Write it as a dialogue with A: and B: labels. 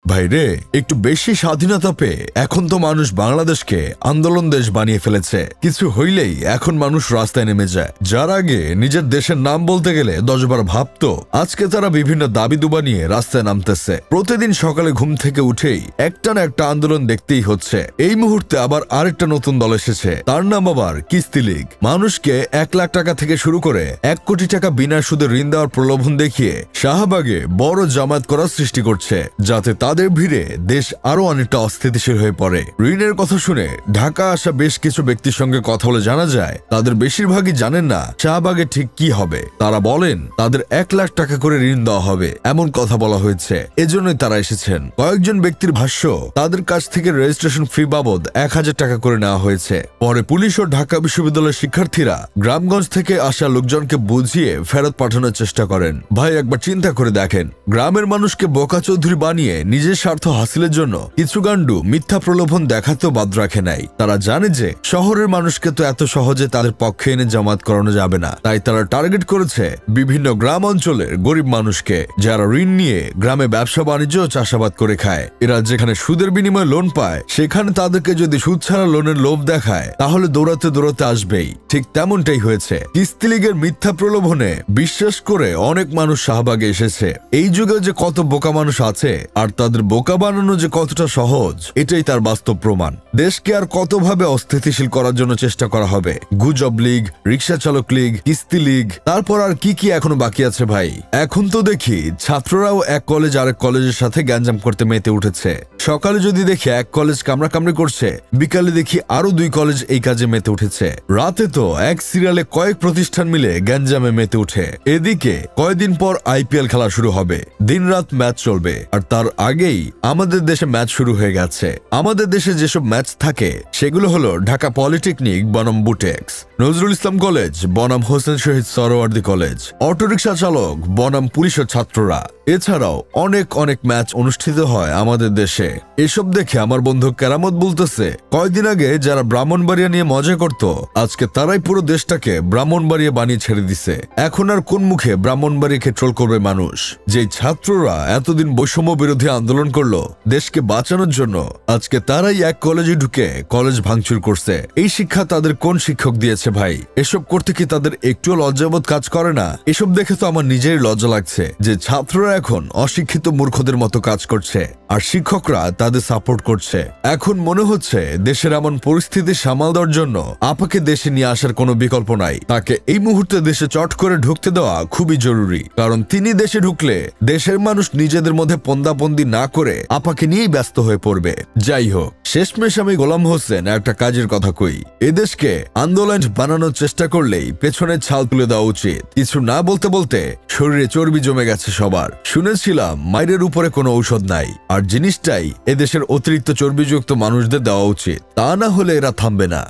A: ভাই রে, একটু বেশি স্বাধীনতা পেয়ে এখন তো মানুষ বাংলাদেশকে আন্দোলন দেশ বানিয়ে ফেলেছে। কিছু হইলেই এখন মানুষ রাস্তায় নেমে যায়। যার আগে নিজের দেশের নাম বলতে গেলে 10 বার ভাবতো, আজকে তারা বিভিন্ন দাবি দুবা নিয়ে রাস্তায় নামতেছে। প্রতিদিন সকালে ঘুম থেকে উঠেই একটা না একটা আন্দোলন দেখতেই হচ্ছে। এই মুহূর্তে আবার আরেকটা নতুন দল এসেছে, তার নাম আবার কিস্তি লীগ। মানুষকে 1 লাখ টাকা থেকে শুরু করে 1 কোটি টাকা বিনা সুদে ঋণ দেওয়ার প্রলোভন দেখিয়ে শাহবাগে বড় জামায়াত করার সৃষ্টি করছে, যাতে তাদের ভিড়ে দেশ আরো অনেকটা অস্থিতিশীল হয়ে পড়ে। ঋণের কথা শুনে ঢাকা আসা বেশ কিছু ব্যক্তির সঙ্গে কথা বলে জানা যায়, তাদের বেশিরভাগই জানেন না শাহবাগে ঠিক কি হবে। তারা বলেন তাদের 1 লাখ টাকা করে ঋণ দেওয়া হবে, এমন কথা বলা হয়েছে। এজন্যই তারা এসেছেন। কয়েকজন ব্যক্তির ভাষ্য, তাদের কাছ থেকে রেজিস্ট্রেশন ফি বাবদ 1000 টাকা করে নেওয়া হয়েছে। পরে পুলিশ ও ঢাকা বিশ্ববিদ্যালয়ের শিক্ষার্থীরা গ্রামগঞ্জ থেকে আসা লোকজনকে বুঝিয়ে ফেরত পাঠানোর চেষ্টা করেন। ভাই, একবার চিন্তা করে দেখেন, গ্রামের মানুষকে বোকা চৌধুরী বানিয়ে নিজের স্বার্থ হাসিলের জন্য কিছু গান্ডু মিথ্যা প্রলোভন দেখাতেও বাদ রাখে নাই। তারা জানে যে শহরের মানুষকে তো এত সহজে তাদের পক্ষে এনে জামাত করানো যাবে না, তাই তারা টার্গেট করেছে বিভিন্ন গ্রাম অঞ্চলের গরিব মানুষকে, যারা ঋণ নিয়ে গ্রামে ব্যবসা বাণিজ্য ও চাষাবাদ করে খায়। এরা যেখানে সুদের বিনিময়ে লোন পায়, সেখানে তাদেরকে যদি সুদ ছাড়া লোনের লোভ দেখায়, তাহলে দৌড়াতে দৌড়াতে আসবেই। ঠিক তেমনটাই হয়েছে। কিস্তি লীগের মিথ্যা প্রলোভনে বিশ্বাস করে অনেক মানুষ শাহবাগে এসেছে। এই যুগে যে কত বোকা মানুষ আছে, আর তাদের বোকা বানানো যে কতটা সহজ, এটাই তার বাস্তব প্রমাণ। দেশকে আর কতভাবে অস্থিতিশীল করার জন্য চেষ্টা করা হবে। গুজব লীগ, রিক্সা চালক লীগ, কিস্তি লীগ, তারপর আর কি কি এখনো বাকি আছে ভাই। এখন তো দেখি ছাত্ররাও এক কলেজ আরেক কলেজের সাথে গ্যাঞ্জাম করতে মেতে উঠেছে। সকালে যদি দেখি এক কলেজ কামড়াকামড়ি করছে, বিকালে দেখি আরো 2 কলেজ এই কাজে মেতে উঠেছে। রাতে তো এক সিরিয়ালে কয়েক প্রতিষ্ঠান মিলে গ্যাঞ্জামে মেতে উঠে। এদিকে কয়েকদিন পর IPL খেলা শুরু হবে, দিনরাত ম্যাচ চলবে। আর তার আগেই আমাদের দেশে ম্যাচ শুরু হয়ে গেছে। আমাদের দেশে যেসব ম্যাচ থাকে সেগুলো হলো ঢাকা পলিটেকনিক বনাম বুটেক্স, নজরুল ইসলাম কলেজ বনাম হোসেন শহীদ সরোয়ার্দী কলেজ, অটোরিকশা চালক বনাম পুলিশ ও ছাত্ররা। এছাড়াও অনেক অনেক ম্যাচ অনুষ্ঠিত হয় আমাদের দেশে। এসব দেখে আমার বন্ধু কেরামত বলতেছে, কয়েকদিন আগে যারা ব্রাহ্মণবাড়িয়া নিয়ে মজা করত, আজকে তারাই পুরো দেশটাকে ব্রাহ্মণবাড়িয়া বানিয়ে ছেড়ে দিছে। এখন আর কোন মুখে ব্রাহ্মণবাড়িয়াকে ট্রোল করবে মানুষ? যে ছাত্ররা এতদিন বৈষম্য বিরোধী আন্দোলন করলো দেশকে বাঁচানোর জন্য, আজকে তারাই এক কলেজে ঢুকে কলেজ ভাঙচুর করছে। এই শিক্ষা তাদের কোন শিক্ষক দিয়েছে ভাই? এসব করতে কি তাদের একটুও লজ্জাবোধ কাজ করে না? এসব দেখে তো আমার নিজেরই লজ্জা লাগছে যে ছাত্ররা এখন অশিক্ষিত মূর্খদের মতো কাজ করছে, আর শিক্ষকরা তাদের সাপোর্ট করছে। এখন মনে হচ্ছে দেশের এমন পরিস্থিতি সামাল দেওয়ার জন্য আপাকে দেশে নিয়ে আসার কোনো বিকল্প নাই। তাকে এই মুহূর্তে দেশে চট করে ঢুকতে দেওয়া খুবই জরুরি, কারণ তিনি দেশে ঢুকলে দেশের মানুষ নিজেদের মধ্যে পন্দাপন্দি না করে আপাকে নিয়েই ব্যস্ত হয়ে পড়বে। যাই হোক, শেষমেশ আমি গোলাম হোসেন একটা কাজের কথা কই, এদেশকে আন্দোলন বানানোর চেষ্টা করলেই পেছনে ছাল তুলে দেওয়া উচিত। কিছু না বলতে বলতে শরীরে চর্বি জমে গেছে সবার। শুনেছিলাম মাইরের উপরে কোনো ঔষধ নাই, আর জিনিসটাই এদেশের অতিরিক্ত চর্বিযুক্ত মানুষদের দেওয়া উচিত, তা না হলে এরা থামবে না।